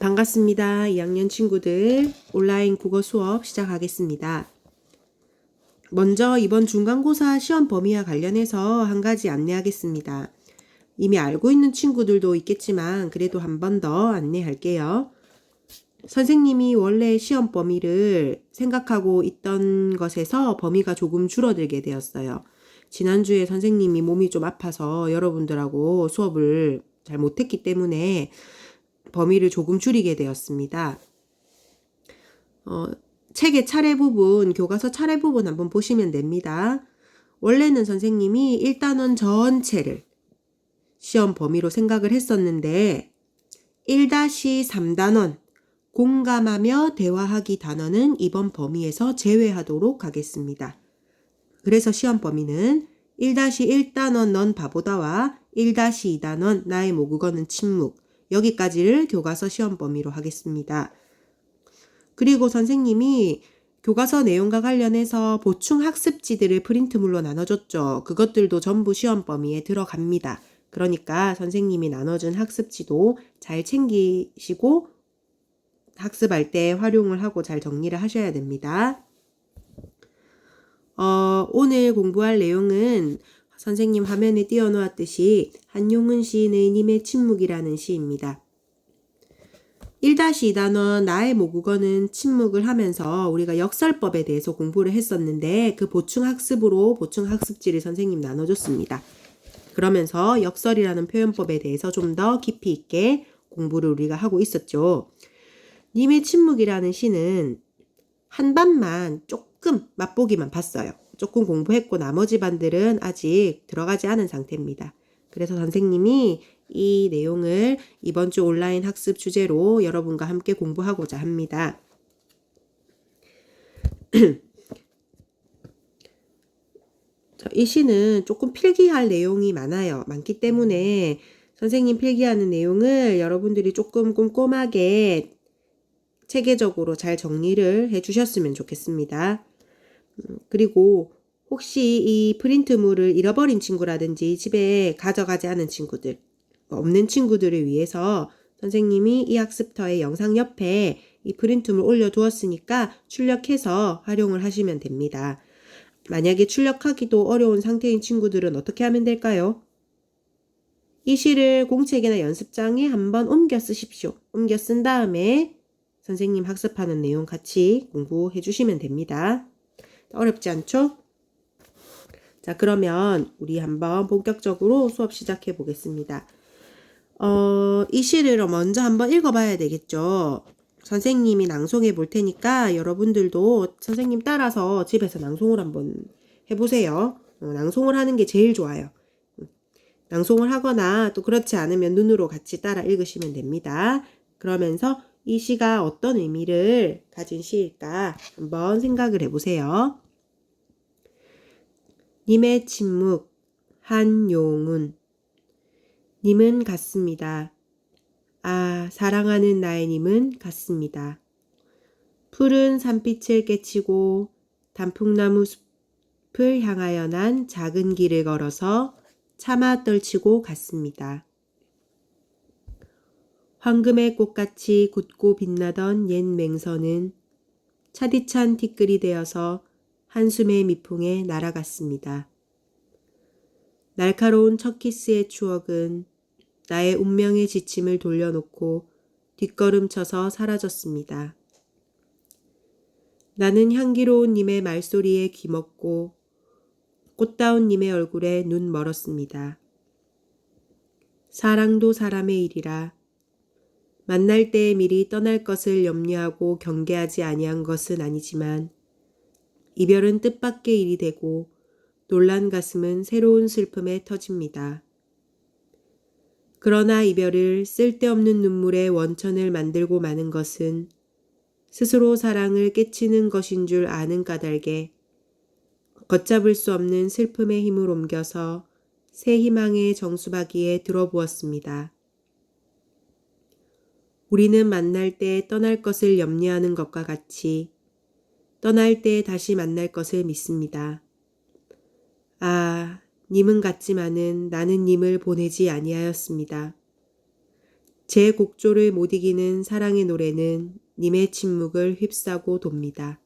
반갑습니다. 2학년 친구들 온라인 국어 수업 시작하겠습니다. 먼저 이번 중간고사 시험 범위와 관련해서 한 가지 안내하겠습니다. 이미 알고 있는 친구들도 있겠지만 그래도 한 번 더 안내할게요. 선생님이 원래 시험 범위를 생각하고 있던 것에서 범위가 조금 줄어들게 되었어요. 지난주에 선생님이 몸이 좀 아파서 여러분들하고 수업을 잘 못했기 때문에 범위를 조금 줄이게 되었습니다. 책의 차례 부분, 교과서 차례 부분 한번 보시면 됩니다. 원래는 선생님이 1단원 전체를 시험 범위로 생각을 했었는데 1-3단원 공감하며 대화하기 단어는 이번 범위에서 제외하도록 하겠습니다. 그래서 시험 범위는 1-1단원 넌 바보다와 1-2단원 나의 모국어는 침묵 여기까지를 교과서 시험 범위로 하겠습니다. 그리고 선생님이 교과서 내용과 관련해서 보충 학습지들을 프린트물로 나눠줬죠. 그것들도 전부 시험 범위에 들어갑니다. 그러니까 선생님이 나눠준 학습지도 잘 챙기시고 학습할 때 활용을 하고 잘 정리를 하셔야 됩니다. 오늘 공부할 내용은 선생님 화면에 띄워놓았듯이 한용운 시인의 님의 침묵이라는 시입니다. 1-2단원 나의 모국어는 침묵을 하면서 우리가 역설법에 대해서 공부를 했었는데 그 보충학습으로 보충학습지를 선생님 나눠줬습니다. 그러면서 역설이라는 표현법에 대해서 좀 더 깊이 있게 공부를 우리가 하고 있었죠. 님의 침묵이라는 시는 한 반만 조금 맛보기만 봤어요. 조금 공부했고 나머지 반들은 아직 들어가지 않은 상태입니다. 그래서 선생님이 이 내용을 이번 주 온라인 학습 주제로 여러분과 함께 공부하고자 합니다. 이 시는 조금 필기할 내용이 많기 때문에 선생님 필기하는 내용을 여러분들이 조금 꼼꼼하게 체계적으로 잘 정리를 해주셨으면 좋겠습니다. 그리고 혹시 이 프린트물을 잃어버린 친구라든지 집에 가져가지 않은 친구들, 없는 친구들을 위해서 선생님이 이 학습터의 영상 옆에 이 프린트물 올려두었으니까 출력해서 활용을 하시면 됩니다. 만약에 출력하기도 어려운 상태인 친구들은 어떻게 하면 될까요? 이 시를 공책이나 연습장에 한번 옮겨 쓰십시오. 옮겨 쓴 다음에 선생님 학습하는 내용 같이 공부해 주시면 됩니다. 어렵지 않죠? 자, 그러면 우리 한번 본격적으로 수업 시작해 보겠습니다. 이 시를 먼저 한번 읽어봐야 되겠죠. 선생님이 낭송해 볼 테니까 여러분들도 선생님 따라서 집에서 낭송을 한번 해보세요. 낭송을 하는 게 제일 좋아요. 낭송을 하거나 또 그렇지 않으면 눈으로 같이 따라 읽으시면 됩니다. 그러면서 이 시가 어떤 의미를 가진 시일까 한번 생각을 해보세요. 님의 침묵, 한용운. 님은 같습니다. 아, 사랑하는 나의 님은 같습니다. 푸른 산빛을 깨치고 단풍나무 숲을 향하여 난 작은 길을 걸어서 차마 떨치고 갔습니다. 황금의 꽃같이 굳고 빛나던 옛 맹서는 차디찬 티끌이 되어서 한숨의 미풍에 날아갔습니다. 날카로운 첫 키스의 추억은 나의 운명의 지침을 돌려놓고 뒷걸음쳐서 사라졌습니다. 나는 향기로운 님의 말소리에 귀먹고 꽃다운 님의 얼굴에 눈 멀었습니다. 사랑도 사람의 일이라 만날 때에 미리 떠날 것을 염려하고 경계하지 아니한 것은 아니지만 이별은 뜻밖의 일이 되고 놀란 가슴은 새로운 슬픔에 터집니다. 그러나 이별을 쓸데없는 눈물의 원천을 만들고 마는 것은 스스로 사랑을 깨치는 것인 줄 아는 까닭에 걷잡을 수 없는 슬픔의 힘을 옮겨서 새 희망의 정수박이에 들어부었습니다. 우리는 만날 때 떠날 것을 염려하는 것과 같이 떠날 때 다시 만날 것을 믿습니다. 님은 같지만은 나는 님을 보내지 아니하였습니다. 제 곡조를 못 이기는 사랑의 노래는 님의 침묵을 휩싸고 돕니다.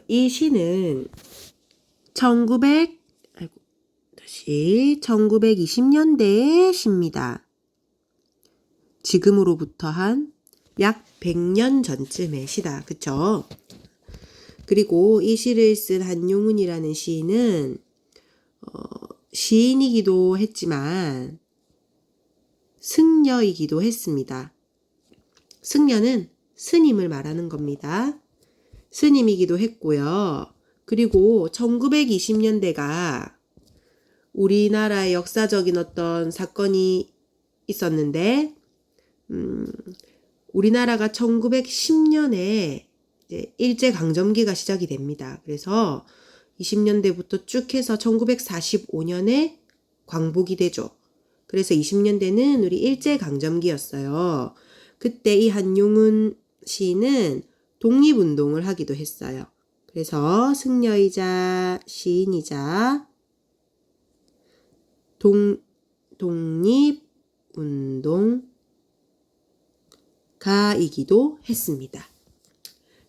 이 시는 1920년대의 시입니다. 지금으로부터 한 약 100년 전쯤의 시다. 그쵸? 그리고 이 시를 쓴 한용운이라는 시인은 시인이기도 했지만 승려이기도 했습니다. 승려는 스님을 말하는 겁니다. 스님이기도 했고요. 그리고 1920년대가 우리나라의 역사적인 어떤 사건이 있었는데 우리나라가 1910년에 이제 일제강점기가 시작이 됩니다. 그래서 20년대부터 쭉 해서 1945년에 광복이 되죠. 그래서 20년대는 우리 일제강점기였어요. 그때 이 한용운 시인은 독립운동을 하기도 했어요. 그래서 승려이자 시인이자 독립운동가이기도 했습니다.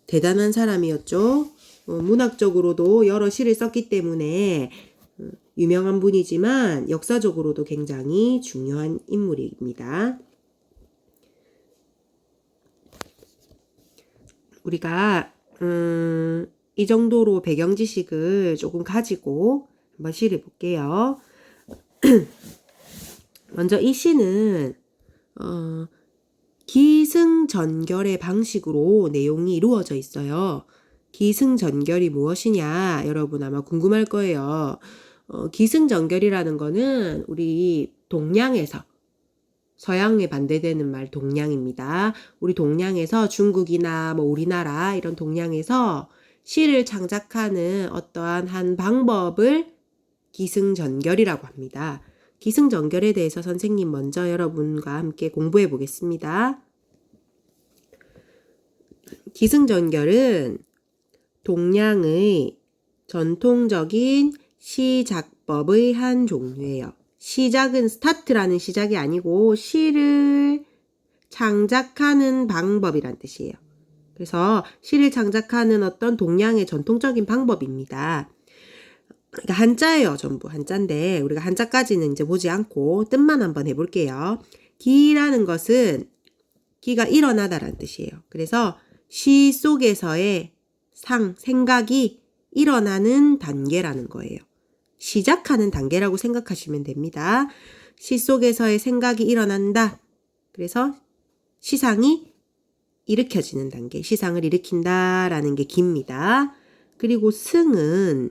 대단한 사람이었죠. 문학적으로도 여러 시를 썼기 때문에 유명한 분이지만 역사적으로도 굉장히 중요한 인물입니다. 우리가 이 정도로 배경 지식을 조금 가지고 한번 시를 볼게요. 먼저 이 시는 기승전결의 방식으로 내용이 이루어져 있어요. 기승전결이 무엇이냐 여러분 아마 궁금할 거예요. 기승전결이라는 거는 우리 동양에서 서양에 반대되는 말 동양입니다. 우리 동양에서 중국이나 뭐 우리나라 이런 동양에서 시를 창작하는 어떠한 한 방법을 기승전결이라고 합니다. 기승전결에 대해서 선생님 먼저 여러분과 함께 공부해 보겠습니다. 기승전결은 동양의 전통적인 시작법의 한 종류예요. 시작은 스타트라는 시작이 아니고 시를 창작하는 방법이란 뜻이에요. 그래서 시를 창작하는 어떤 동양의 전통적인 방법입니다. 그러니까 한자예요. 전부 한자인데 우리가 한자까지는 이제 보지 않고 뜻만 한번 해볼게요. 기라는 것은 기가 일어나다라는 뜻이에요. 그래서 시 속에서의 생각이 일어나는 단계라는 거예요. 시작하는 단계라고 생각하시면 됩니다. 시 속에서의 생각이 일어난다. 그래서 시상이 일으켜지는 단계, 시상을 일으킨다라는 게 기입니다. 그리고 승은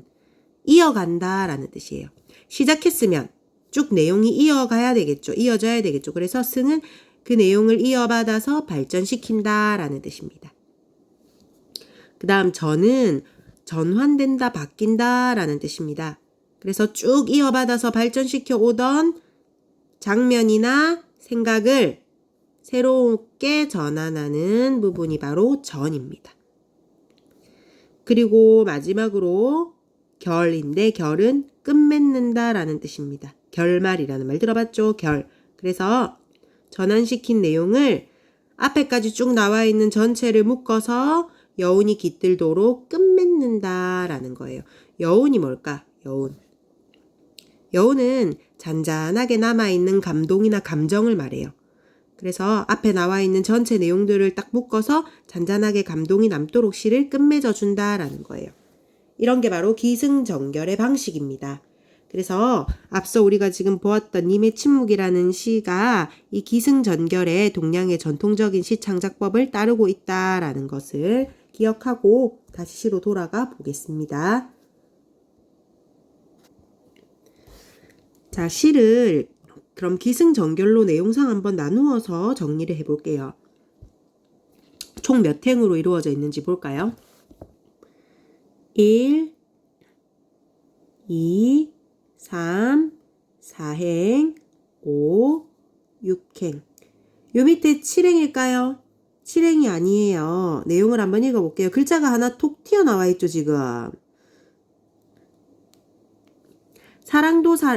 이어간다라는 뜻이에요. 시작했으면 쭉 내용이 이어가야 되겠죠. 이어져야 되겠죠. 그래서 승은 그 내용을 이어받아서 발전시킨다라는 뜻입니다. 그 다음 전은 전환된다, 바뀐다라는 뜻입니다. 그래서 쭉 이어받아서 발전시켜 오던 장면이나 생각을 새롭게 전환하는 부분이 바로 전입니다. 그리고 마지막으로 결인데 결은 끝맺는다라는 뜻입니다. 결말이라는 말 들어봤죠? 결. 그래서 전환시킨 내용을 앞에까지 쭉 나와 있는 전체를 묶어서 여운이 깃들도록 끝맺는다라는 거예요. 여운이 뭘까? 여운. 여운은 잔잔하게 남아있는 감동이나 감정을 말해요. 그래서 앞에 나와 있는 전체 내용들을 딱 묶어서 잔잔하게 감동이 남도록 시를 끝맺어 준다라는 거예요. 이런 게 바로 기승전결의 방식입니다. 그래서 앞서 우리가 지금 보았던 님의 침묵이라는 시가 이 기승전결의 동양의 전통적인 시 창작법을 따르고 있다라는 것을 기억하고 다시 시로 돌아가 보겠습니다. 자, 시를 그럼 기승전결로 내용상 한번 나누어서 정리를 해볼게요. 총 몇 행으로 이루어져 있는지 볼까요? 1, 2, 3, 4행, 5, 6행. 요 밑에 7행일까요? 7행이 아니에요. 내용을 한번 읽어볼게요. 글자가 하나 톡 튀어나와 있죠, 지금.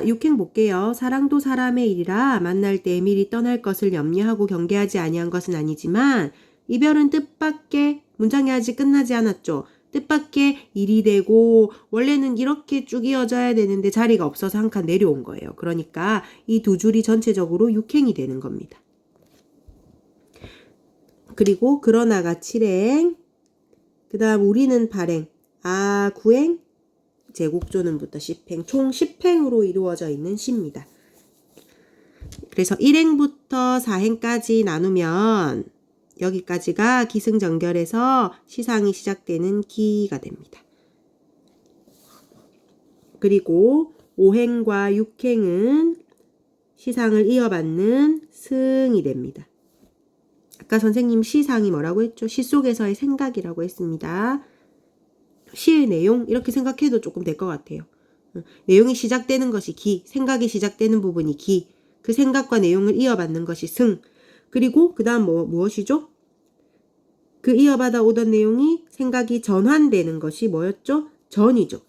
육행 볼게요. 사랑도 사람의 일이라 만날 때 미리 떠날 것을 염려하고 경계하지 아니한 것은 아니지만 이별은 뜻밖의 문장이 아직 끝나지 않았죠. 뜻밖의 일이 되고 원래는 이렇게 쭉 이어져야 되는데 자리가 없어서 한 칸 내려온 거예요. 그러니까 이 두 줄이 전체적으로 육행이 되는 겁니다. 그리고 그러나가 7행, 그 다음 우리는 8행, 구행, 제국조는부터 10행, 총 10행으로 이루어져 있는 시입니다. 그래서 1행부터 4행까지 나누면 여기까지가 기승전결해서 시상이 시작되는 기가 됩니다. 그리고 5행과 6행은 시상을 이어받는 승이 됩니다. 아까 선생님 시상이 뭐라고 했죠? 시 속에서의 생각이라고 했습니다. 시의 내용 이렇게 생각해도 조금 될 것 같아요. 내용이 시작되는 것이 기, 생각이 시작되는 부분이 기, 그 생각과 내용을 이어받는 것이 승, 그리고 그 다음 무엇이죠? 그 이어받아 오던 내용이 생각이 전환되는 것이 뭐였죠? 전이죠.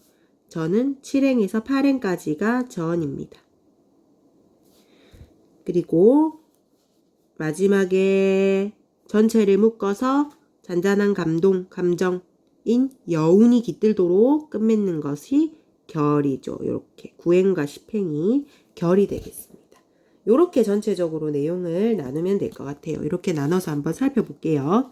전은 7행에서 8행까지가 전입니다. 그리고 마지막에 전체를 묶어서 잔잔한 감정인 여운이 깃들도록 끝맺는 것이 결이죠. 이렇게 9행과 10행이 결이 되겠습니다. 이렇게 전체적으로 내용을 나누면 될 것 같아요. 이렇게 나눠서 한번 살펴볼게요.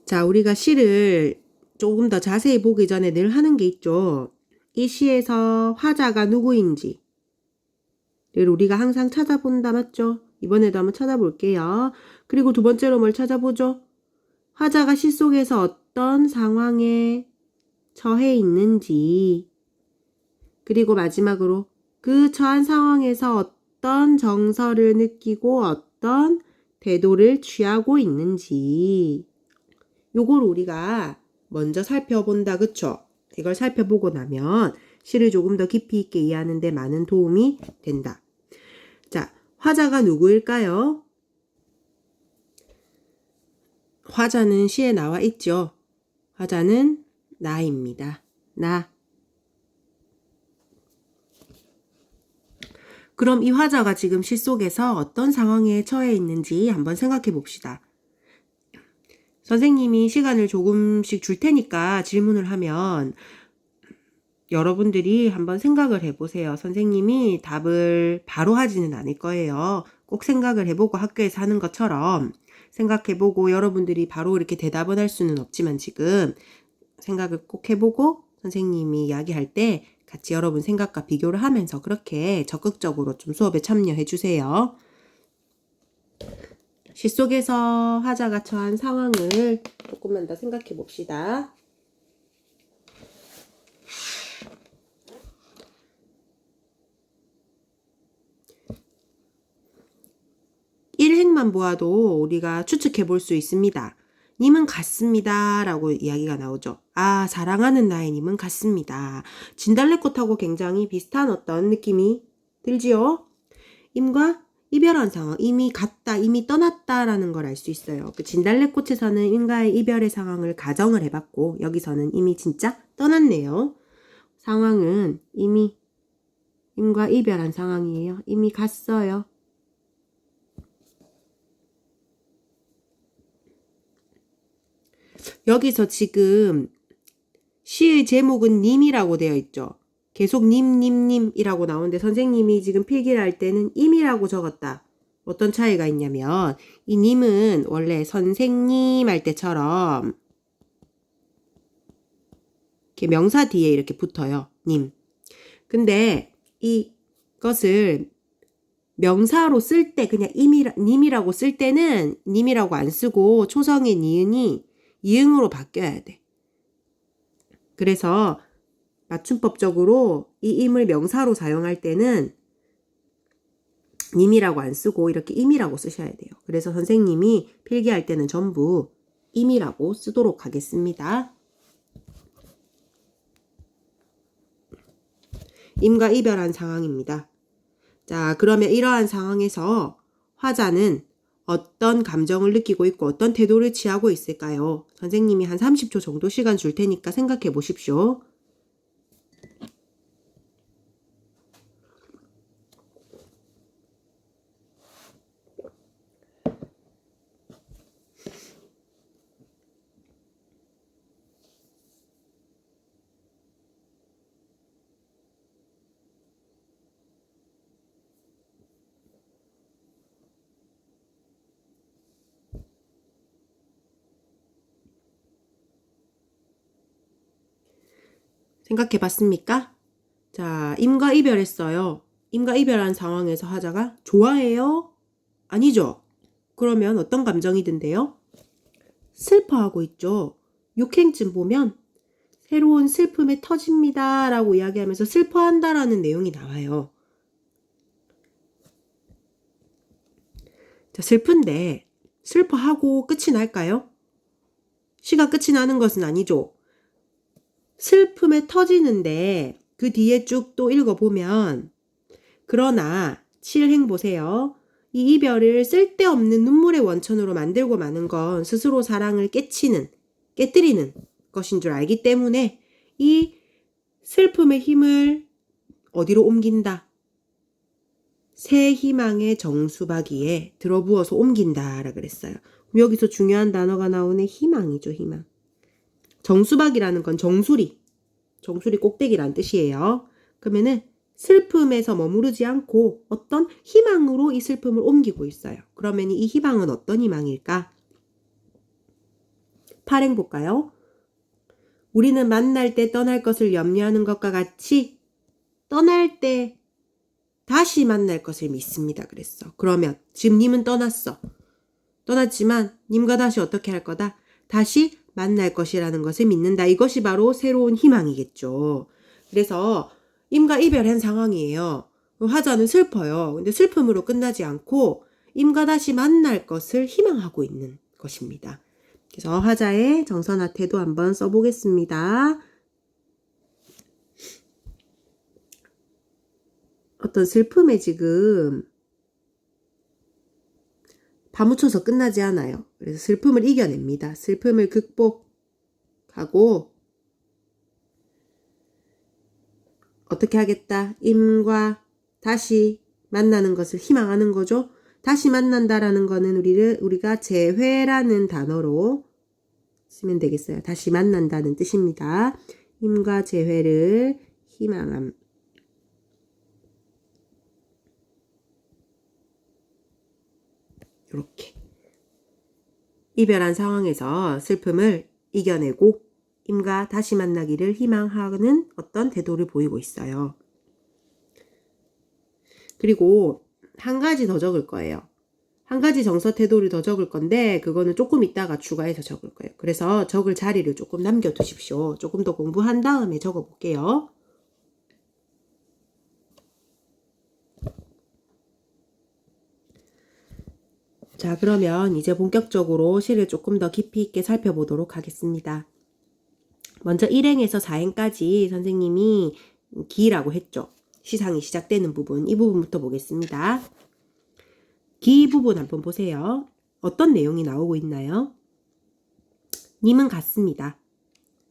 자, 우리가 시를 조금 더 자세히 보기 전에 늘 하는 게 있죠. 이 시에서 화자가 누구인지 우리가 항상 찾아본다, 맞죠? 이번에도 한번 찾아볼게요. 그리고 두 번째로 뭘 찾아보죠? 화자가 시 속에서 어떤 상황에 처해 있는지, 그리고 마지막으로 그 처한 상황에서 어떤 정서를 느끼고 어떤 태도를 취하고 있는지, 요걸 우리가 먼저 살펴본다, 그쵸? 이걸 살펴보고 나면 시를 조금 더 깊이 있게 이해하는 데 많은 도움이 된다. 자, 화자가 누구일까요? 화자는 시에 나와 있죠. 화자는 나입니다. 나. 그럼 이 화자가 지금 시 속에서 어떤 상황에 처해 있는지 한번 생각해 봅시다. 선생님이 시간을 조금씩 줄 테니까 질문을 하면 여러분들이 한번 생각을 해보세요. 선생님이 답을 바로 하지는 않을 거예요. 꼭 생각을 해보고 학교에서 하는 것처럼 생각해보고 여러분들이 바로 이렇게 대답을 할 수는 없지만 지금 생각을 꼭 해보고 선생님이 이야기할 때 같이 여러분 생각과 비교를 하면서 그렇게 적극적으로 좀 수업에 참여해 주세요. 시 속에서 화자가 처한 상황을 조금만 더 생각해 봅시다. 일행만 보아도 우리가 추측해 볼 수 있습니다. 님은 같습니다 라고 이야기가 나오죠. 사랑하는 나의 님은 같습니다. 진달래꽃하고 굉장히 비슷한 어떤 느낌이 들지요. 임과 이별한 상황, 이미 갔다, 이미 떠났다라는 걸 알 수 있어요. 그 진달래꽃에서는 임과의 이별의 상황을 가정을 해봤고 여기서는 이미 진짜 떠났네요. 상황은 이미 임과 이별한 상황이에요. 이미 갔어요. 여기서 지금 시의 제목은 님이라고 되어 있죠. 계속 님이라고 나오는데 선생님이 지금 필기를 할 때는 임이라고 적었다. 어떤 차이가 있냐면 이 님은 원래 선생님 할 때처럼 이렇게 명사 뒤에 이렇게 붙어요. 님. 근데 이것을 명사로 쓸 때 그냥 님이라고 쓸 때는 님이라고 안 쓰고 초성의 니은이 이응으로 바뀌어야 돼. 그래서 맞춤법적으로 이 임을 명사로 사용할 때는 님이라고 안 쓰고 이렇게 임이라고 쓰셔야 돼요. 그래서 선생님이 필기할 때는 전부 임이라고 쓰도록 하겠습니다. 임과 이별한 상황입니다. 자, 그러면 이러한 상황에서 화자는 어떤 감정을 느끼고 있고 어떤 태도를 취하고 있을까요? 선생님이 한 30초 정도 시간 줄 테니까 생각해 보십시오. 생각해 봤습니까? 자, 임과 이별했어요. 임과 이별한 상황에서 하자가 좋아해요? 아니죠. 그러면 어떤 감정이 든대요? 슬퍼하고 있죠. 육행쯤 보면 새로운 슬픔에 터집니다 라고 이야기하면서 슬퍼한다라는 내용이 나와요. 자, 슬픈데 슬퍼하고 끝이 날까요? 시가 끝이 나는 것은 아니죠. 슬픔에 터지는데 그 뒤에 쭉 또 읽어보면 그러나 7행 보세요. 이 이별을 쓸데없는 눈물의 원천으로 만들고 마는 건 스스로 사랑을 깨뜨리는 것인 줄 알기 때문에 이 슬픔의 힘을 어디로 옮긴다? 새 희망의 정수박이에 들어부어서 옮긴다라 그랬어요. 여기서 중요한 단어가 나오네. 희망이죠, 희망. 정수박이라는 건 정수리 꼭대기란 뜻이에요. 그러면은 슬픔에서 머무르지 않고 어떤 희망으로 이 슬픔을 옮기고 있어요. 그러면 이 희망은 어떤 희망일까? 8행 볼까요? 우리는 만날 때 떠날 것을 염려하는 것과 같이 떠날 때 다시 만날 것을 믿습니다. 그랬어. 그러면 지금 님은 떠났지만 님과 다시 어떻게 할 거다? 다시 만날 것이라는 것을 믿는다. 이것이 바로 새로운 희망이겠죠. 그래서 임과 이별한 상황이에요. 화자는 슬퍼요. 근데 슬픔으로 끝나지 않고 임과 다시 만날 것을 희망하고 있는 것입니다. 그래서 화자의 정선화 태도 한번 써보겠습니다. 어떤 슬픔에 지금 파묻혀서 끝나지 않아요. 그래서 슬픔을 이겨냅니다. 슬픔을 극복하고 어떻게 하겠다? 임과 다시 만나는 것을 희망하는 거죠. 다시 만난다라는 거는 우리가 재회라는 단어로 쓰면 되겠어요. 다시 만난다는 뜻입니다. 임과 재회를 희망함. 이렇게 이별한 상황에서 슬픔을 이겨내고 임과 다시 만나기를 희망하는 어떤 태도를 보이고 있어요. 그리고 한 가지 더 적을 거예요. 한 가지 정서 태도를 더 적을 건데 그거는 조금 이따가 추가해서 적을 거예요. 그래서 적을 자리를 조금 남겨두십시오. 조금 더 공부한 다음에 적어볼게요. 자, 그러면 이제 본격적으로 시를 조금 더 깊이 있게 살펴보도록 하겠습니다. 먼저 1행에서 4행까지 선생님이 기라고 했죠. 시상이 시작되는 부분, 이 부분부터 보겠습니다. 기 부분 한번 보세요. 어떤 내용이 나오고 있나요? 님은 같습니다.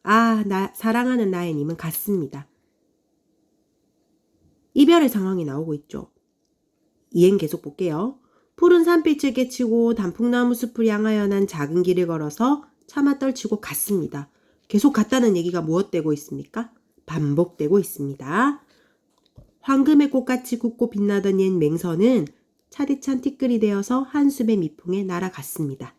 사랑하는 나의 님은 같습니다. 이별의 상황이 나오고 있죠. 2행 계속 볼게요. 푸른 산빛을 깨치고 단풍나무 숲을 향하여 난 작은 길을 걸어서 차마 떨치고 갔습니다. 계속 갔다는 얘기가 무엇되고 있습니까? 반복되고 있습니다. 황금의 꽃같이 굵고 빛나던 옛 맹선은 차디찬 티끌이 되어서 한숲의 미풍에 날아갔습니다.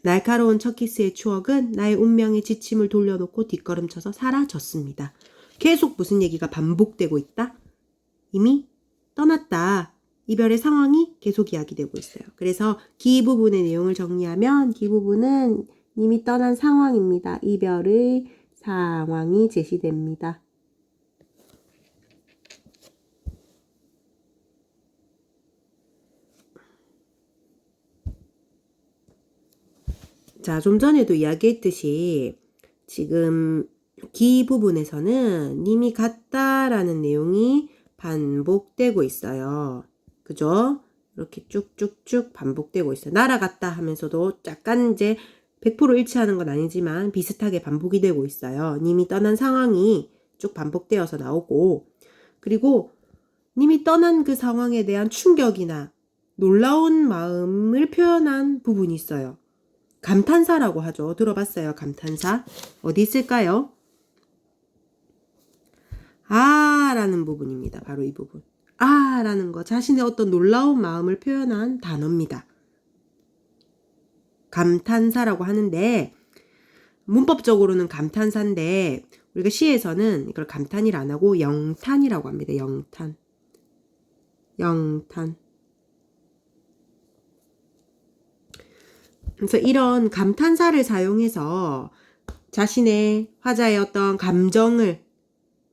날카로운 첫 키스의 추억은 나의 운명의 지침을 돌려놓고 뒷걸음쳐서 사라졌습니다. 계속 무슨 얘기가 반복되고 있다? 이미 떠났다. 이별의 상황이 계속 이야기되고 있어요. 그래서 기 부분의 내용을 정리하면 기 부분은 이미 떠난 상황입니다. 이별의 상황이 제시됩니다. 자, 좀 전에도 이야기했듯이 지금 기 부분에서는 님이 갔다라는 내용이 반복되고 있어요. 그죠? 이렇게 쭉쭉쭉 반복되고 있어요. 날아갔다 하면서도 약간 이제 100% 일치하는 건 아니지만 비슷하게 반복이 되고 있어요. 님이 떠난 상황이 쭉 반복되어서 나오고, 그리고 님이 떠난 그 상황에 대한 충격이나 놀라운 마음을 표현한 부분이 있어요. 감탄사라고 하죠. 들어봤어요? 감탄사. 어디 있을까요? 라는 부분입니다. 바로 이 부분. 라는 거, 자신의 어떤 놀라운 마음을 표현한 단어입니다. 감탄사라고 하는데 문법적으로는 감탄사인데 우리가 시에서는 이걸 감탄이라 안 하고 영탄이라고 합니다. 영탄. 영탄. 그래서 이런 감탄사를 사용해서 자신의 화자의 어떤 감정을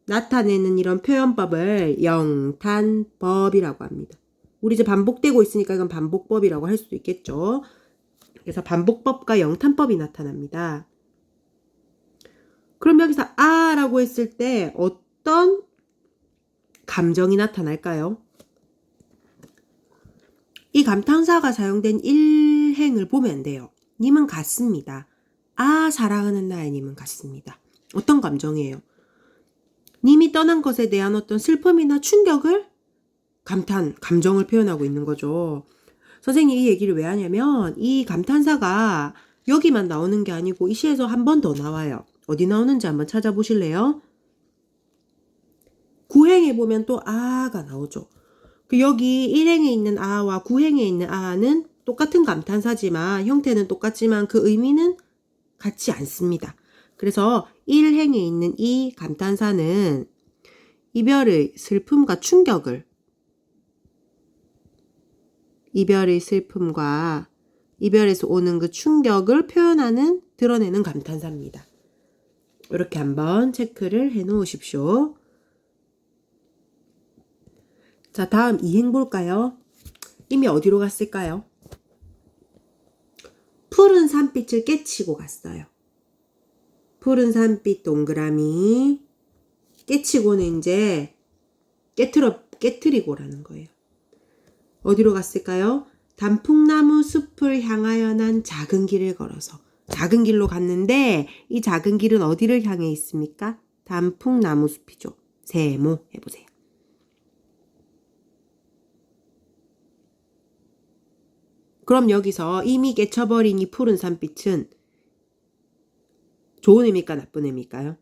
나타내는 이런 표현법을 영탄법이라고 합니다. 우리 이제 반복되고 있으니까 이건 반복법이라고 할 수도 있겠죠. 그래서 반복법과 영탄법이 나타납니다. 그럼 여기서 아라고 했을 때 어떤 감정이 나타날까요? 이 감탄사가 사용된 일행을 보면 돼요. 님은 같습니다. 아, 사랑하는 나의 님은 같습니다. 어떤 감정이에요? 님이 떠난 것에 대한 어떤 슬픔이나 충격을 감정을 표현하고 있는 거죠. 선생님이 이 얘기를 왜 하냐면 이 감탄사가 여기만 나오는 게 아니고 이 시에서 한 번 더 나와요. 어디 나오는지 한번 찾아보실래요? 구행에 보면 또 아가 나오죠. 여기 일행에 있는 아와 구행에 있는 아는 똑같은 감탄사지만 형태는 똑같지만 그 의미는 같지 않습니다. 그래서 일행에 있는 이 감탄사는 이별의 슬픔과 충격을 이별의 슬픔과 이별에서 오는 그 충격을 표현하는 드러내는 감탄사입니다. 이렇게 한번 체크를 해 놓으십시오. 자, 다음 이행 볼까요? 이미 어디로 갔을까요? 푸른 산빛을 깨치고 갔어요. 푸른 산빛 동그라미 깨치고는 이제 깨트리고라는 거예요. 어디로 갔을까요? 단풍나무 숲을 향하여 난 작은 길을 걸어서 작은 길로 갔는데 이 작은 길은 어디를 향해 있습니까? 단풍나무 숲이죠. 세모 해보세요. 그럼 여기서 이미 깨쳐버린 이 푸른 산빛은 좋은 의미일까 나쁜 의미일까요?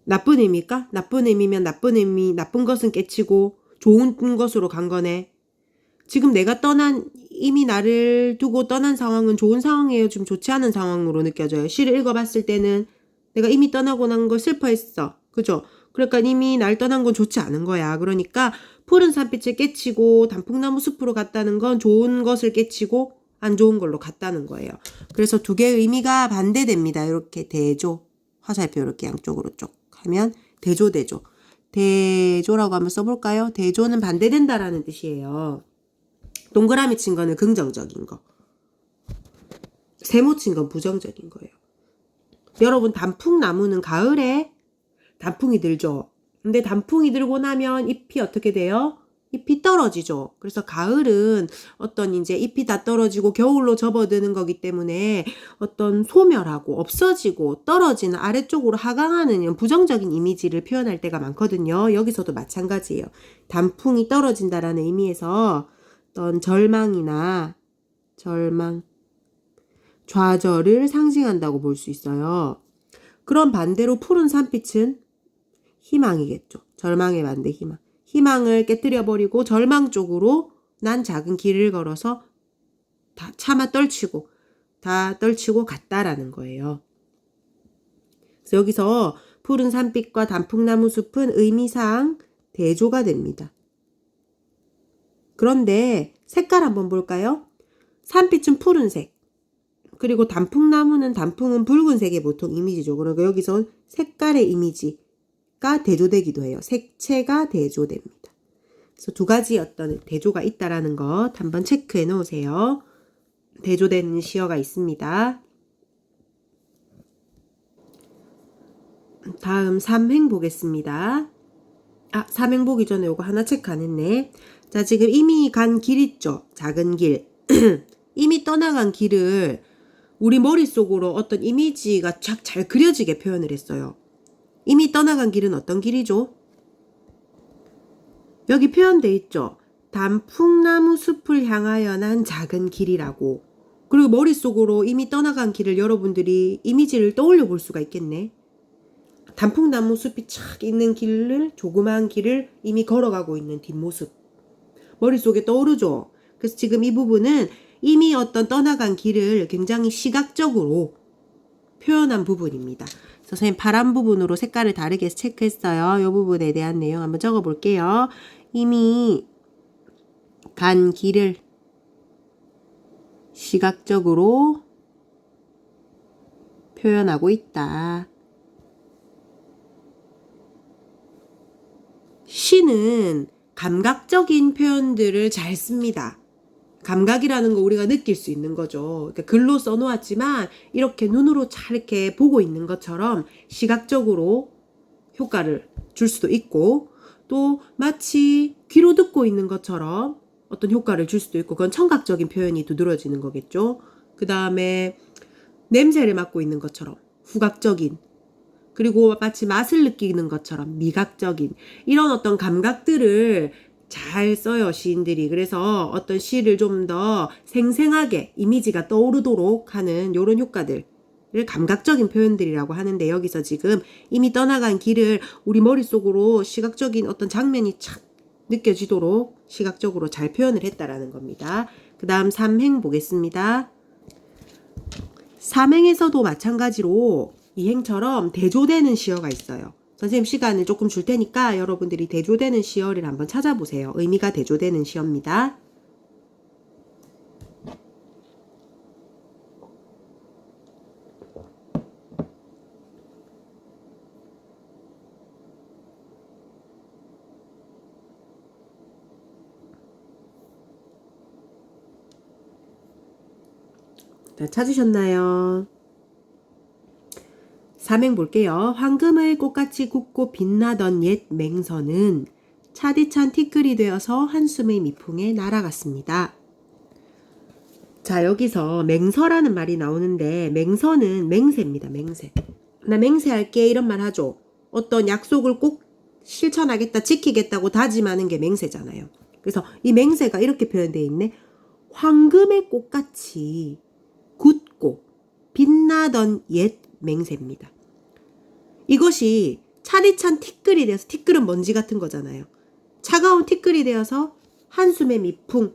나쁜 의미일까? 나쁜 의미면 나쁜 의미, 나쁜 것은 깨치고 좋은 것으로 간 거네. 지금 내가 이미 나를 두고 떠난 상황은 좋은 상황이에요. 지금 좋지 않은 상황으로 느껴져요. 시를 읽어봤을 때는 내가 이미 떠나고 난 걸 슬퍼했어. 그죠? 그러니까 이미 날 떠난 건 좋지 않은 거야. 그러니까 푸른 산빛을 깨치고 단풍나무 숲으로 갔다는 건 좋은 것을 깨치고 안 좋은 걸로 갔다는 거예요. 그래서 두 개의 의미가 반대됩니다. 이렇게 대조, 화살표 이렇게 양쪽으로 쭉 하면 대조. 대조라고 한번 써볼까요? 대조는 반대된다라는 뜻이에요. 동그라미 친 거는 긍정적인 거. 세모 친 건 부정적인 거예요. 여러분 단풍나무는 가을에 단풍이 들죠. 근데 단풍이 들고 나면 잎이 어떻게 돼요? 잎이 떨어지죠. 그래서 가을은 어떤 이제 잎이 다 떨어지고 겨울로 접어드는 거기 때문에 어떤 소멸하고 없어지고 떨어지는 아래쪽으로 하강하는 이런 부정적인 이미지를 표현할 때가 많거든요. 여기서도 마찬가지예요. 단풍이 떨어진다라는 의미에서 어떤 절망이나 좌절을 상징한다고 볼 수 있어요. 그런 반대로 푸른 산빛은 희망이겠죠. 절망의 반대 희망. 희망을 깨뜨려버리고 절망 쪽으로 난 작은 길을 걸어서 다 떨치고 갔다라는 거예요. 그래서 여기서 푸른 산빛과 단풍나무 숲은 의미상 대조가 됩니다. 그런데 색깔 한번 볼까요? 산빛은 푸른색. 그리고 단풍은 붉은색의 보통 이미지죠. 그러니까 여기서 색깔의 이미지가 대조되기도 해요. 색채가 대조됩니다. 그래서 두 가지 어떤 대조가 있다라는 것 한번 체크해 놓으세요. 대조된 시어가 있습니다. 다음 3행 보겠습니다. 3행 보기 전에 요거 하나 체크 안 했네. 자, 지금 이미 간 길 있죠? 작은 길. 이미 떠나간 길을 우리 머릿속으로 어떤 이미지가 잘 그려지게 표현을 했어요. 이미 떠나간 길은 어떤 길이죠? 여기 표현돼 있죠? 단풍나무 숲을 향하여 난 작은 길이라고. 그리고 머릿속으로 이미 떠나간 길을 여러분들이 이미지를 떠올려 볼 수가 있겠네. 단풍나무 숲이 착 있는 조그마한 길을 이미 걸어가고 있는 뒷모습. 머릿속에 떠오르죠? 그래서 지금 이 부분은 이미 어떤 떠나간 길을 굉장히 시각적으로 표현한 부분입니다. 선생님 파란 부분으로 색깔을 다르게 체크했어요. 이 부분에 대한 내용 한번 적어 볼게요. 이미 간 길을 시각적으로 표현하고 있다. 시는 감각적인 표현들을 잘 씁니다. 감각이라는 거 우리가 느낄 수 있는 거죠. 그러니까 글로 써놓았지만 이렇게 눈으로 잘 이렇게 보고 있는 것처럼 시각적으로 효과를 줄 수도 있고 또 마치 귀로 듣고 있는 것처럼 어떤 효과를 줄 수도 있고 그건 청각적인 표현이 두드러지는 거겠죠. 그 다음에 냄새를 맡고 있는 것처럼 후각적인 그리고 마치 맛을 느끼는 것처럼 미각적인 이런 어떤 감각들을 잘 써요, 시인들이. 그래서 어떤 시를 좀 더 생생하게 이미지가 떠오르도록 하는 이런 효과들을 감각적인 표현들이라고 하는데 여기서 지금 이미 떠나간 길을 우리 머릿속으로 시각적인 어떤 장면이 착 느껴지도록 시각적으로 잘 표현을 했다라는 겁니다. 그 다음 삼행 보겠습니다. 삼행에서도 마찬가지로 이행처럼 대조되는 시어가 있어요. 선생님 시간을 조금 줄 테니까 여러분들이 대조되는 시어를 한번 찾아보세요. 의미가 대조되는 시어입니다. 자, 찾으셨나요? 삼행 볼게요. 황금의 꽃같이 굽고 빛나던 옛 맹서는 차디찬 티끌이 되어서 한숨의 미풍에 날아갔습니다. 자, 여기서 맹서라는 말이 나오는데 맹서는 맹세입니다. 맹세. 나 맹세할게 이런 말 하죠. 어떤 약속을 꼭 실천하겠다, 지키겠다고 다짐하는 게 맹세잖아요. 그래서 이 맹세가 이렇게 표현되어 있네. 황금의 꽃같이 굳고 빛나던 옛 맹세입니다. 이것이 차디찬 티끌이 되어서 티끌은 먼지 같은 거잖아요. 차가운 티끌이 되어서 한숨의 미풍.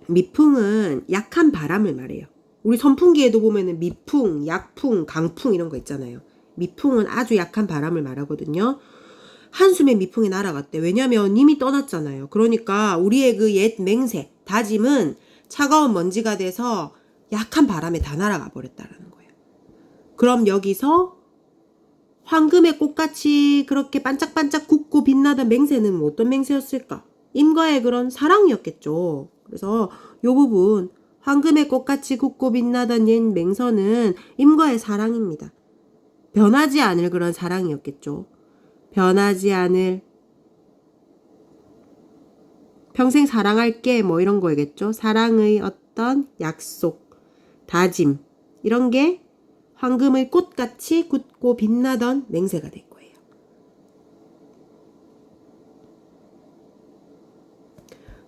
미풍은 약한 바람을 말해요. 우리 선풍기에도 보면은 미풍, 약풍, 강풍 이런 거 있잖아요. 미풍은 아주 약한 바람을 말하거든요. 한숨의 미풍이 날아갔대. 왜냐면 이미 떠났잖아요. 그러니까 우리의 그 옛 맹세, 다짐은 차가운 먼지가 돼서 약한 바람에 다 날아가 버렸다라는 거예요. 그럼 여기서 황금의 꽃같이 그렇게 반짝반짝 굳고 빛나던 맹세는 뭐 어떤 맹세였을까? 임과의 그런 사랑이었겠죠. 그래서 이 부분 황금의 꽃같이 굳고 빛나던 옛 맹서는 임과의 사랑입니다. 변하지 않을 그런 사랑이었겠죠. 변하지 않을 평생 사랑할게 뭐 이런 거겠죠. 사랑의 어떤 약속, 다짐 이런 게 황금의 꽃같이 굳고 빛나던 맹세가 된 거예요.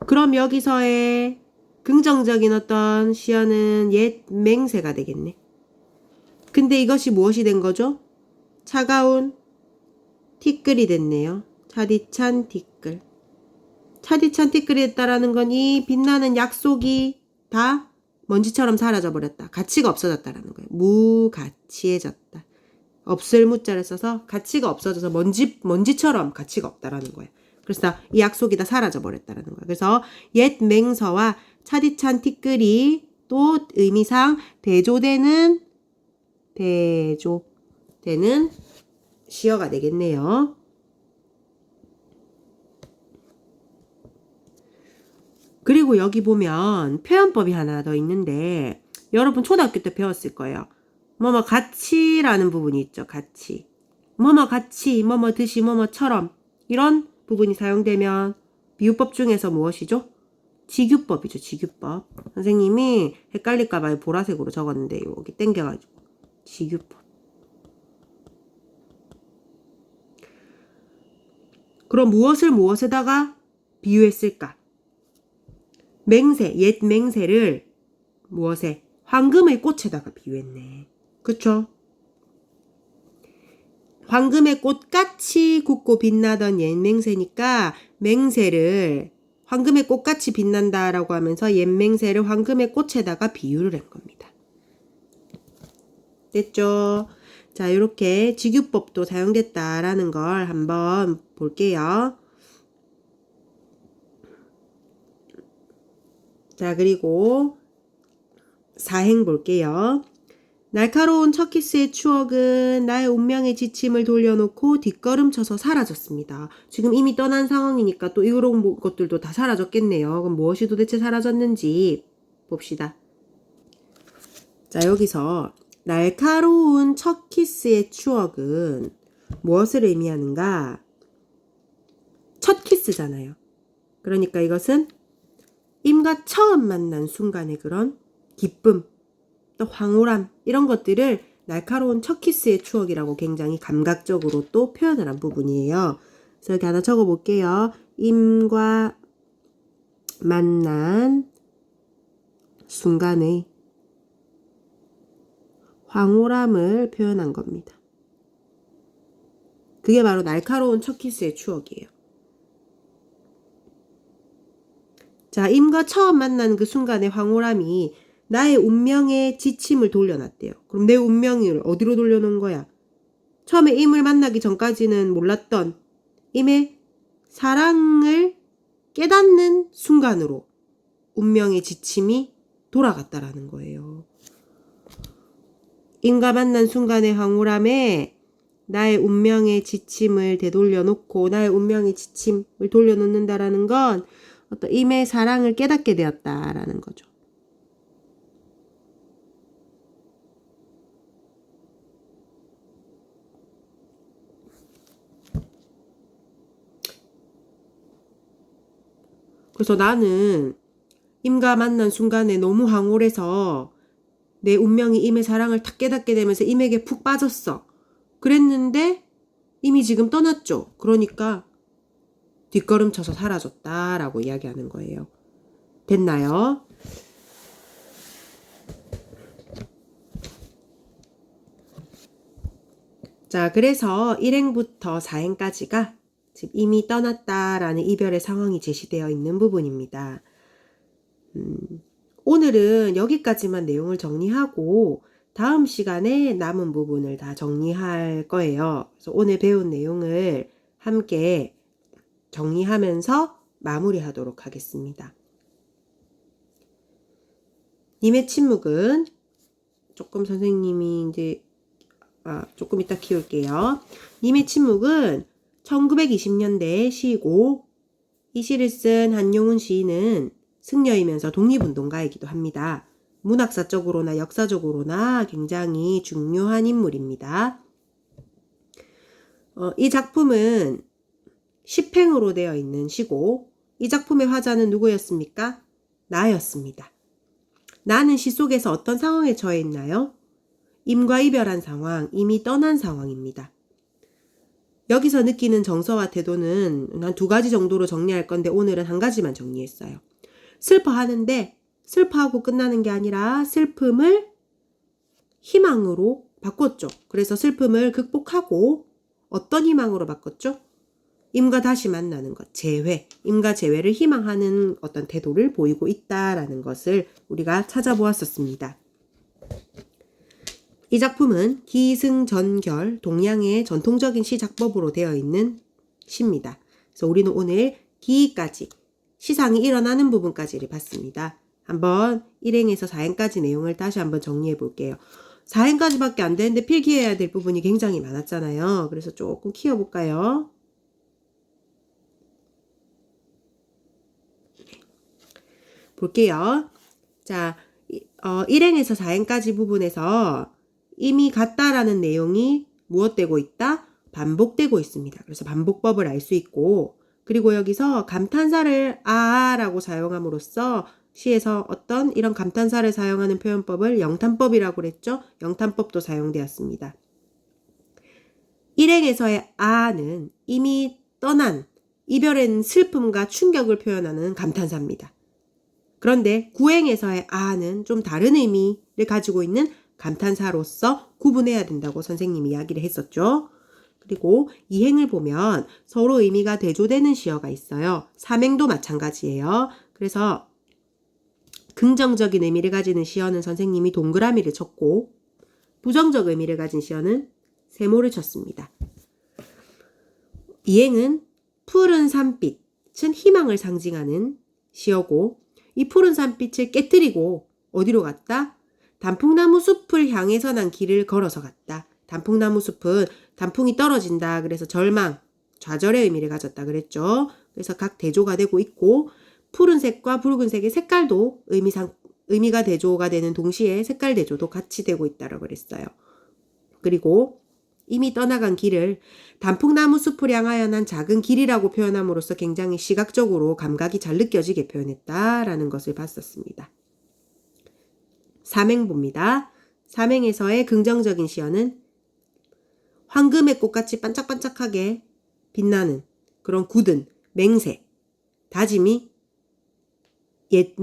그럼 여기서의 긍정적인 어떤 시어는 옛 맹세가 되겠네. 근데 이것이 무엇이 된 거죠? 차가운 티끌이 됐네요. 차디찬 티끌. 차디찬 티끌이 됐다라는 건 이 빛나는 약속이 다 먼지처럼 사라져버렸다. 가치가 없어졌다라는 거예요. 무가치해졌다. 없을 무자를 써서 가치가 없어져서 먼지처럼 가치가 없다라는 거예요. 그래서 이 약속이 다 사라져버렸다라는 거예요. 그래서 옛 맹서와 차디찬 티끌이 또 의미상 대조되는 시어가 되겠네요. 그리고 여기 보면 표현법이 하나 더 있는데 여러분 초등학교 때 배웠을 거예요. 뭐뭐 같이라는 부분이 있죠. 같이. 뭐뭐 같이, 뭐뭐 듯이, 뭐뭐처럼 이런 부분이 사용되면 비유법 중에서 무엇이죠? 지규법이죠. 지규법. 선생님이 헷갈릴까봐 보라색으로 적었는데 여기 땡겨가지고 지규법. 그럼 무엇을 무엇에다가 비유했을까? 맹세, 옛 맹세를 무엇에? 황금의 꽃에다가 비유했네. 그쵸? 황금의 꽃같이 굳고 빛나던 옛 맹세니까 맹세를 황금의 꽃같이 빛난다라고 하면서 옛 맹세를 황금의 꽃에다가 비유를 한 겁니다. 됐죠? 자, 이렇게 직유법도 사용됐다라는 걸 한번 볼게요. 자, 그리고 사행 볼게요. 날카로운 첫 키스의 추억은 나의 운명의 지침을 돌려놓고 뒷걸음쳐서 사라졌습니다. 지금 이미 떠난 상황이니까 또 이런 것들도 다 사라졌겠네요. 그럼 무엇이 도대체 사라졌는지 봅시다. 자, 여기서 날카로운 첫 키스의 추억은 무엇을 의미하는가? 첫 키스잖아요. 그러니까 이것은 임과 처음 만난 순간의 그런 기쁨, 또 황홀함 이런 것들을 날카로운 첫 키스의 추억이라고 굉장히 감각적으로 또 표현을 한 부분이에요. 그래서 이렇게 하나 적어볼게요. 임과 만난 순간의 황홀함을 표현한 겁니다. 그게 바로 날카로운 첫 키스의 추억이에요. 자, 임과 처음 만난 그 순간의 황홀함이 나의 운명의 지침을 돌려놨대요. 그럼 내 운명을 어디로 돌려놓은 거야? 처음에 임을 만나기 전까지는 몰랐던 임의 사랑을 깨닫는 순간으로 운명의 지침이 돌아갔다라는 거예요. 임과 만난 순간의 황홀함에 나의 운명의 지침을 되돌려 놓고 나의 운명의 지침을 돌려놓는다라는 건 어떤 임의 사랑을 깨닫게 되었다라는 거죠. 그래서 나는 임과 만난 순간에 너무 황홀해서 내 운명이 임의 사랑을 탁 깨닫게 되면서 임에게 푹 빠졌어. 그랬는데 임이 지금 떠났죠. 그러니까 뒷걸음쳐서 사라졌다라고 이야기하는 거예요. 됐나요? 자, 그래서 1행부터 4행까지가 지금 이미 떠났다라는 이별의 상황이 제시되어 있는 부분입니다. 오늘은 여기까지만 내용을 정리하고 다음 시간에 남은 부분을 다 정리할 거예요. 그래서 오늘 배운 내용을 함께 정리하면서 마무리하도록 하겠습니다. 님의 침묵은 조금 선생님이 이제 조금 이따 키울게요. 님의 침묵은 1920년대 시고 이 시를 쓴 한용운 시인은 승려이면서 독립운동가이기도 합니다. 문학사적으로나 역사적으로나 굉장히 중요한 인물입니다. 이 작품은 시팽으로 되어 있는 시고 이 작품의 화자는 누구였습니까? 나였습니다. 나는 시 속에서 어떤 상황에 처해 있나요? 임과 이별한 상황, 이미 떠난 상황입니다. 여기서 느끼는 정서와 태도는 한 2가지 정도로 정리할 건데 오늘은 1가지만 정리했어요. 슬퍼하는데 슬퍼하고 끝나는 게 아니라 슬픔을 희망으로 바꿨죠. 그래서 슬픔을 극복하고 어떤 희망으로 바꿨죠? 임과 다시 만나는 것, 재회, 임과 재회를 희망하는 어떤 태도를 보이고 있다라는 것을 우리가 찾아보았었습니다. 이 작품은 기승전결, 동양의 전통적인 시작법으로 되어 있는 시입니다. 그래서 우리는 오늘 기까지, 시상이 일어나는 부분까지를 봤습니다. 한번 1행에서 4행까지 내용을 다시 한번 정리해 볼게요. 4행까지밖에 안 되는데 필기해야 될 부분이 굉장히 많았잖아요. 그래서 조금 키워볼까요? 볼게요. 자, 1행에서 4행까지 부분에서 이미 갔다라는 내용이 무엇되고 있다? 반복되고 있습니다. 그래서 반복법을 알 수 있고 그리고 여기서 감탄사를 아라고 사용함으로써 시에서 어떤 이런 감탄사를 사용하는 표현법을 영탄법이라고 그랬죠? 영탄법도 사용되었습니다. 1행에서의 아는 이미 떠난 이별의 슬픔과 충격을 표현하는 감탄사입니다. 그런데 9행에서의 아는 좀 다른 의미를 가지고 있는 감탄사로서 구분해야 된다고 선생님이 이야기를 했었죠. 그리고 2행을 보면 서로 의미가 대조되는 시어가 있어요. 3행도 마찬가지예요. 그래서 긍정적인 의미를 가지는 시어는 선생님이 동그라미를 쳤고 부정적 의미를 가진 시어는 세모를 쳤습니다. 이행은 푸른 산빛은 희망을 상징하는 시어고 이 푸른 산빛을 깨뜨리고 어디로 갔다? 단풍나무 숲을 향해서 난 길을 걸어서 갔다. 단풍나무 숲은 단풍이 떨어진다. 그래서 절망, 좌절의 의미를 가졌다 그랬죠. 그래서 각 대조가 되고 있고 푸른색과 붉은색의 색깔도 의미가 대조가 되는 동시에 색깔 대조도 같이 되고 있다고 그랬어요. 그리고 이미 떠나간 길을 단풍나무 숲을 향하여 난 작은 길이라고 표현함으로써 굉장히 시각적으로 감각이 잘 느껴지게 표현했다라는 것을 봤었습니다. 삼행보입니다. 삼행에서의 긍정적인 시어는 황금의 꽃같이 반짝반짝하게 빛나는 그런 굳은 맹세, 다짐이 옛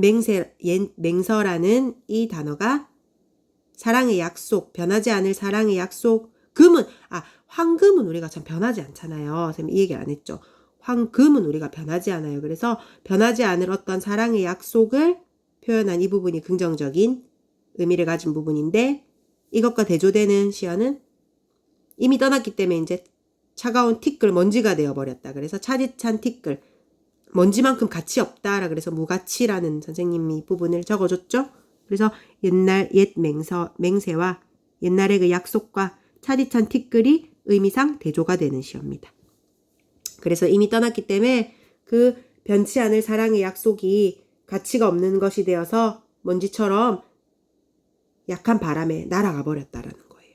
맹서라는 이 단어가 사랑의 약속, 변하지 않을 사랑의 약속, 황금은 우리가 참 변하지 않잖아요. 선생님 이 얘기 안 했죠. 황금은 우리가 변하지 않아요. 그래서 변하지 않을 어떤 사랑의 약속을 표현한 이 부분이 긍정적인 의미를 가진 부분인데 이것과 대조되는 시어는 이미 떠났기 때문에 이제 차가운 티끌, 먼지가 되어버렸다. 그래서 차디찬 티끌, 먼지만큼 가치 없다라 그래서 무가치라는 선생님이 이 부분을 적어줬죠. 그래서 옛 맹세와 옛날의 그 약속과 차디찬 티끌이 의미상 대조가 되는 시어입니다. 그래서 이미 떠났기 때문에 그 변치 않을 사랑의 약속이 가치가 없는 것이 되어서 먼지처럼 약한 바람에 날아가 버렸다라는 거예요.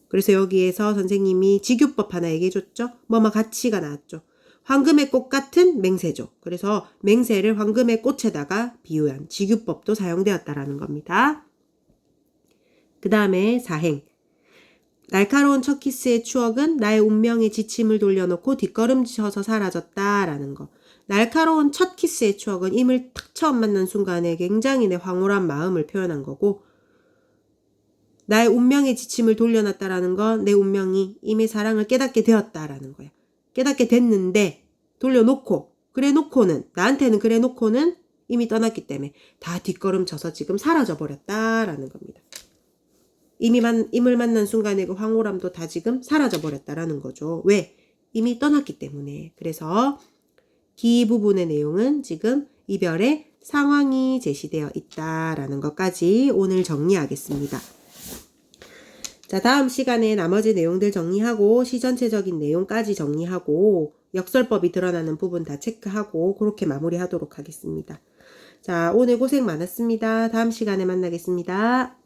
그래서 여기에서 선생님이 직유법 하나 얘기해줬죠. 뭐뭐 가치가 나왔죠. 황금의 꽃 같은 맹세죠. 그래서 맹세를 황금의 꽃에다가 비유한 직유법도 사용되었다라는 겁니다. 그 다음에 사행. 날카로운 첫 키스의 추억은 나의 운명의 지침을 돌려놓고 뒷걸음쳐서 사라졌다라는 거. 날카로운 첫 키스의 추억은 임을 탁 처음 만난 순간에 굉장히 내 황홀한 마음을 표현한 거고 나의 운명의 지침을 돌려놨다라는 건 내 운명이 임의 사랑을 깨닫게 되었다라는 거야. 깨닫게 됐는데 돌려놓고 나한테는 그래 놓고는 이미 떠났기 때문에 다 뒷걸음쳐서 지금 사라져버렸다라는 겁니다. 임을 만난 순간의 그 황홀함도 다 지금 사라져버렸다라는 거죠. 왜? 이미 떠났기 때문에. 그래서 기 부분의 내용은 지금 이별의 상황이 제시되어 있다라는 것까지 오늘 정리하겠습니다. 자, 다음 시간에 나머지 내용들 정리하고 시 전체적인 내용까지 정리하고 역설법이 드러나는 부분 다 체크하고 그렇게 마무리하도록 하겠습니다. 자, 오늘 고생 많았습니다. 다음 시간에 만나겠습니다.